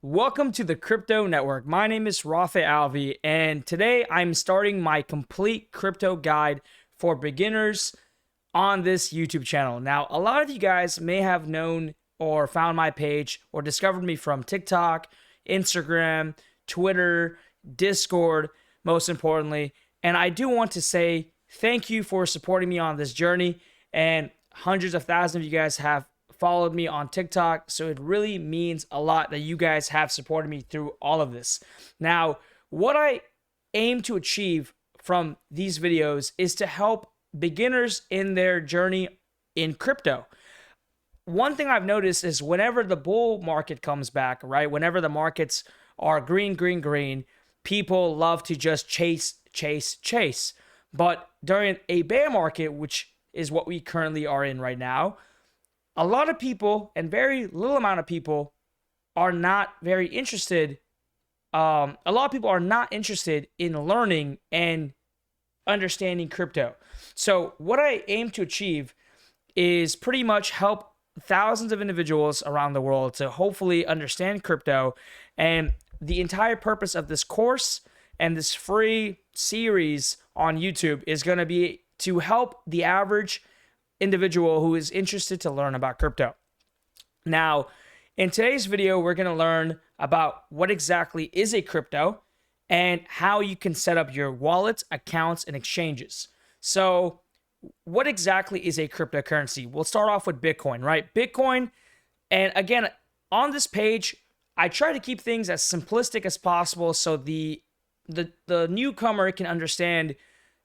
Welcome to the Crypto Network. My name is Raffay Alvi, and today I'm starting my complete crypto guide for beginners on this YouTube channel. Now, a lot of you guys may have known or found my page or discovered me from TikTok, Instagram, Twitter, Discord, most importantly. And I do want to say thank you for supporting me on this journey. And hundreds of thousands of you guys have followed me on TikTok, so it really means a lot that you guys have supported me through all of this. Now, what I aim to achieve from these videos is to help beginners in their journey in crypto. One thing I've noticed is whenever the bull market comes back, right? Whenever the markets are green, people love to just chase. But during a bear market, which is what we currently are in right now, a lot of people and very little amount of people are not very interested. A lot of people are not interested in learning and understanding crypto. So what I aim to achieve is pretty much help thousands of individuals around the world to hopefully understand crypto. And the entire purpose of this course and this free series on YouTube is going to be to help the average individual who is interested to learn about crypto. Now, in today's video, we're going to learn about what exactly is a crypto and how you can set up your wallets, accounts, and exchanges. So, what exactly is a cryptocurrency? We'll start off with Bitcoin, right? Bitcoin, and again, on this page, I try to keep things as simplistic as possible so the newcomer can understand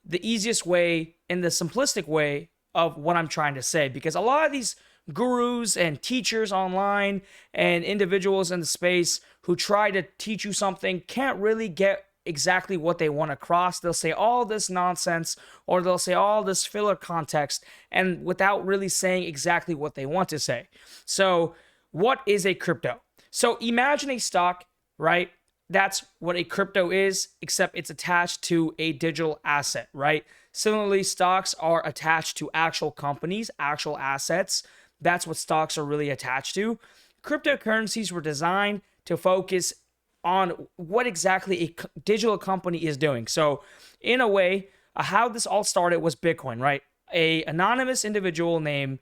the easiest way and the simplistic way of what I'm trying to say, because a lot of these gurus and teachers online and individuals in the space who try to teach you something can't really get exactly what they want across. They'll say all this nonsense or they'll say all this filler context and without really saying exactly what they want to say. So what is a crypto? So imagine a stock, right? That's what a crypto is, except it's attached to a digital asset, right? Similarly, stocks are attached to actual companies, actual assets. That's what stocks are really attached to. Cryptocurrencies were designed to focus on what exactly a digital company is doing. So in a way, how this all started was Bitcoin, right? An anonymous individual named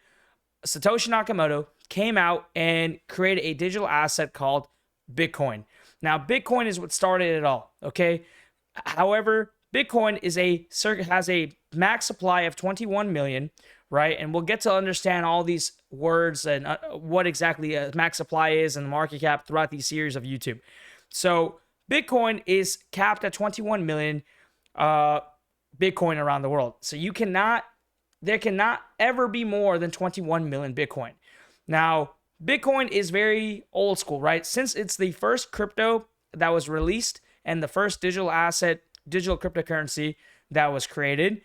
Satoshi Nakamoto came out and created a digital asset called Bitcoin. Now, Bitcoin is what started it all, okay? However, Bitcoin has a max supply of 21 million, right? And we'll get to understand all these words and what exactly a max supply is and the market cap throughout these series of YouTube. So Bitcoin is capped at 21 million Bitcoin around the world. So there cannot ever be more than 21 million Bitcoin. Now, Bitcoin is very old school, right? Since it's the first crypto that was released and the first digital cryptocurrency that was created,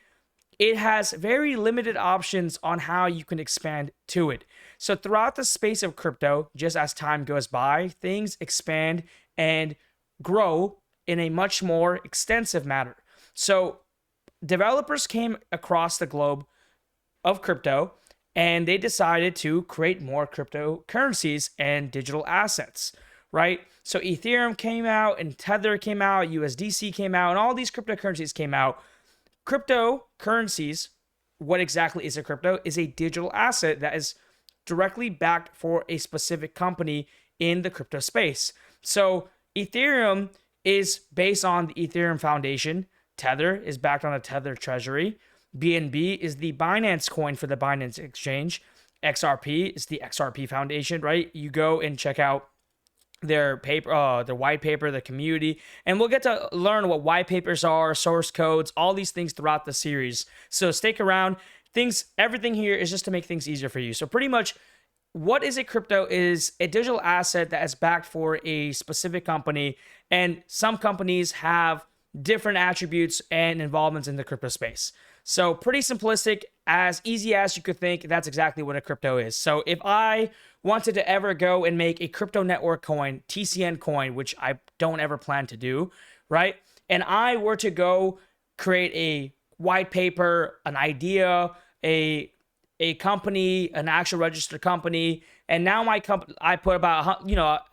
it has very limited options on how you can expand to it. So throughout the space of crypto, just as time goes by, things expand and grow in a much more extensive manner. So developers came across the globe of crypto and they decided to create more cryptocurrencies and digital assets, right? So Ethereum came out and Tether came out, USDC came out, and all these cryptocurrencies came out. Cryptocurrencies, what exactly is a crypto? Is a digital asset that is directly backed for a specific company in the crypto space. So Ethereum is based on the Ethereum Foundation. Tether is backed on a Tether treasury. BNB is the Binance coin for the Binance exchange. XRP is the XRP Foundation, right? You go and check out their paper, their white paper, the community, and we'll get to learn what white papers are, source codes, all these things throughout the series. So stick around. Everything here is just to make things easier for you. So pretty much, what is a crypto is a digital asset that is backed for a specific company, and some companies have different attributes and involvements in the crypto space. So pretty simplistic, as easy as you could think, that's exactly what a crypto is. So if I wanted to ever go and make a crypto network coin, TCN coin, which I don't ever plan to do, right? And I were to go create a white paper, an idea, a a company, an actual registered company, and now my company, I put about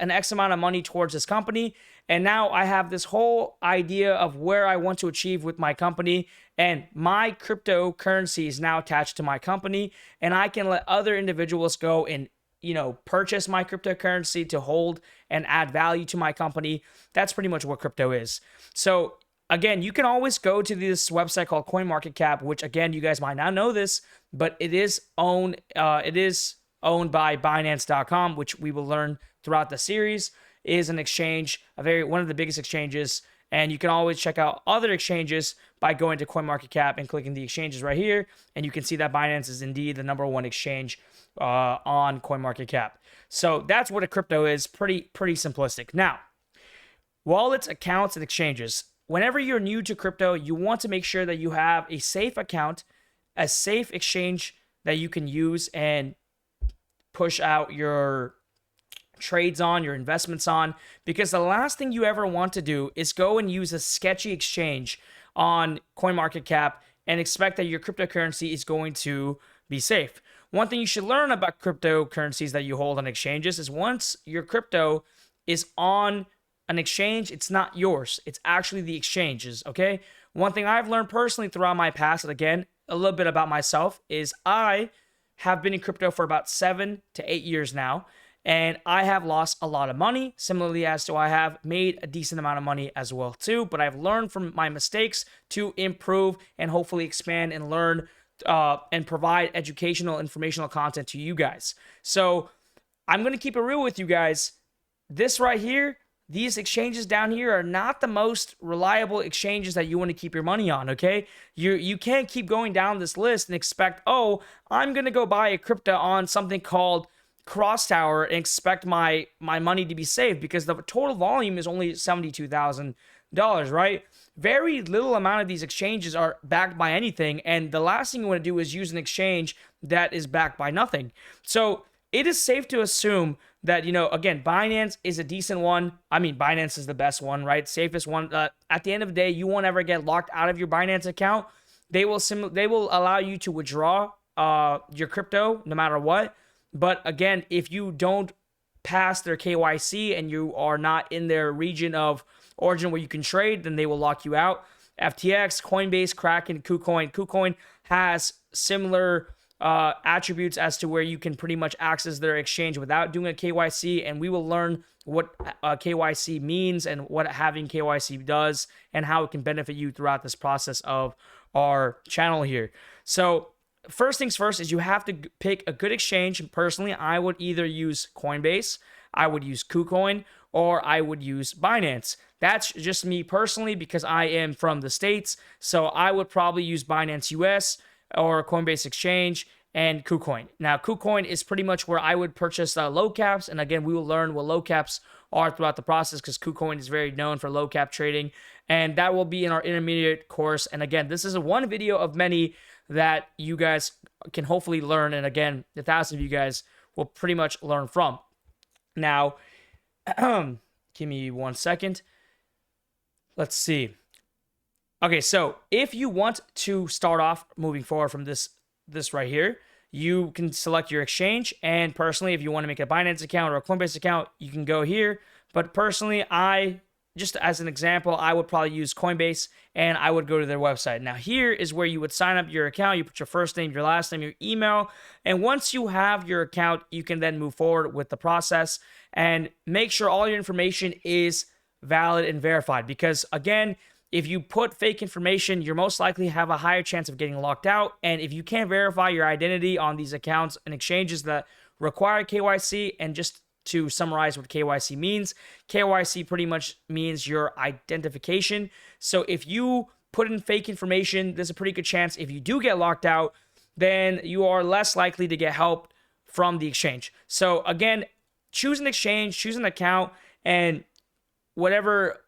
an X amount of money towards this company, and now I have this whole idea of where I want to achieve with my company, and my cryptocurrency is now attached to my company, and I can let other individuals go and purchase my cryptocurrency to hold and add value to my company. That's pretty much what crypto is. So again, you can always go to this website called CoinMarketCap, which again, you guys might not know this, but it is owned by Binance.com, which we will learn throughout the series is an exchange, one of the biggest exchanges. And you can always check out other exchanges by going to CoinMarketCap and clicking the exchanges right here. And you can see that Binance is indeed the #1 exchange on CoinMarketCap. So that's what a crypto is. Pretty simplistic. Now, wallets, accounts, and exchanges. Whenever you're new to crypto, you want to make sure that you have a safe account, a safe exchange that you can use and push out your trades on, your investments on, because the last thing you ever want to do is go and use a sketchy exchange on CoinMarketCap and expect that your cryptocurrency is going to be safe. One thing you should learn about cryptocurrencies that you hold on exchanges is once your crypto is on an exchange, it's not yours. It's actually the exchange's, okay? One thing I've learned personally throughout my past, and again, a little bit about myself, is I have been in crypto for about 7 to 8 years now, and I have lost a lot of money, similarly as to I have made a decent amount of money as well too, but I've learned from my mistakes to improve and hopefully expand and learn and provide educational, informational content to you guys. So I'm going to keep it real with you guys. This right here, these exchanges down here are not the most reliable exchanges that you want to keep your money on, okay? You can't keep going down this list and expect, oh, I'm going to go buy a crypto on something called Cross Tower and expect my money to be safe, because the total volume is only $72,000, right? Very little amount of these exchanges are backed by anything, and the last thing you want to do is use an exchange that is backed by nothing. So it is safe to assume that, again, Binance is a decent one. I mean, Binance is the best one, right? Safest one. At the end of the day, you won't ever get locked out of your Binance account. They will allow you to withdraw your crypto no matter what. But again, if you don't pass their KYC and you are not in their region of origin where you can trade, then they will lock you out. FTX, Coinbase, Kraken, KuCoin. KuCoin has similar attributes as to where you can pretty much access their exchange without doing a KYC, and we will learn what KYC means and what having KYC does and how it can benefit you throughout this process of our channel here. So first things first is you have to pick a good exchange. Personally, I would either use Coinbase, I would use KuCoin, or I would use Binance. That's just me personally because I am from the States. So I would probably use Binance US or Coinbase Exchange and KuCoin. Now, KuCoin is pretty much where I would purchase low caps. And again, we will learn what low caps are throughout the process because KuCoin is very known for low cap trading. And that will be in our intermediate course. And again, this is one video of many that you guys can hopefully learn. And again, the 1,000 of you guys will pretty much learn from. Now, give me 1 second. Let's see. Okay, so if you want to start off moving forward from this right here, you can select your exchange. And personally, if you want to make a Binance account or a Coinbase account, you can go here. But personally, just as an example, I would probably use Coinbase and I would go to their website. Now, here is where you would sign up your account. You put your first name, your last name, your email. And once you have your account, you can then move forward with the process and make sure all your information is valid and verified. Because again, if you put fake information, you're most likely have a higher chance of getting locked out. And if you can't verify your identity on these accounts and exchanges that require KYC, and just to summarize what KYC means, KYC pretty much means your identification. So if you put in fake information, there's a pretty good chance if you do get locked out, then you are less likely to get help from the exchange. So again, choose an exchange, choose an account, and whatever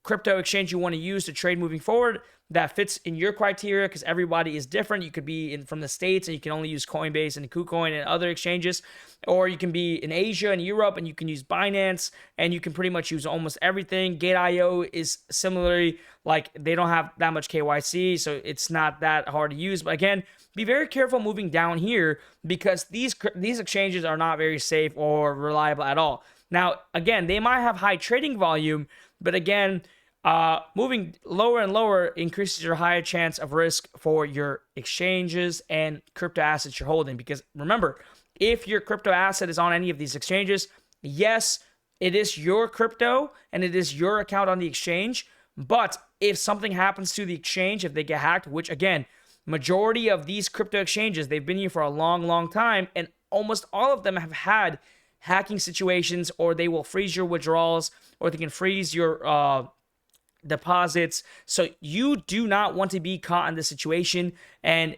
crypto exchange you want to use to trade moving forward, that fits in your criteria, because everybody is different. You could be from the States and you can only use Coinbase and KuCoin and other exchanges, or you can be in Asia and Europe and you can use Binance, and you can pretty much use almost everything. Gate.io is similarly, like, they don't have that much KYC, so it's not that hard to use. But again, be very careful moving down here, because these exchanges are not very safe or reliable at all. Now, again, they might have high trading volume, but again, moving lower and lower increases your higher chance of risk for your exchanges and crypto assets you're holding. Because remember, if your crypto asset is on any of these exchanges, yes, it is your crypto and it is your account on the exchange. But if something happens to the exchange, if they get hacked, which again, majority of these crypto exchanges, they've been here for a long, long time, and almost all of them have had hacking situations, or they will freeze your withdrawals, or they can freeze your deposits. So you do not want to be caught in this situation. And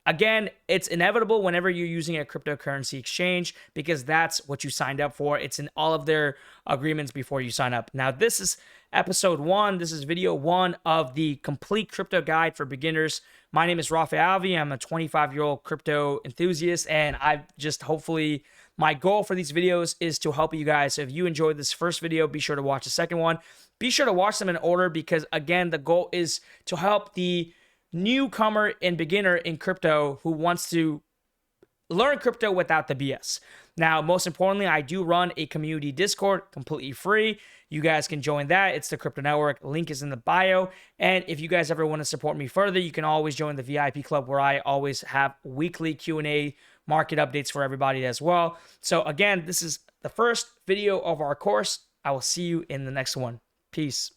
again, it's inevitable whenever you're using a cryptocurrency exchange, because that's what you signed up for. It's in all of their agreements before you sign up. Now, this is episode 1. This is video 1 of the complete crypto guide for beginners. My name is Raffay Alvi. I'm a 25-year-old crypto enthusiast, and I just hopefully, my goal for these videos is to help you guys. So if you enjoyed this first video, be sure to watch the second one. Be sure to watch them in order, because again, the goal is to help the newcomer and beginner in crypto who wants to learn crypto without the BS. Now, most importantly, I do run a community Discord, completely free. You guys can join that. It's the Crypto Network. Link is in the bio. And if you guys ever want to support me further, you can always join the VIP club, where I always have weekly Q&A market updates for everybody as well. So again, this is the first video of our course. I will see you in the next one. Peace.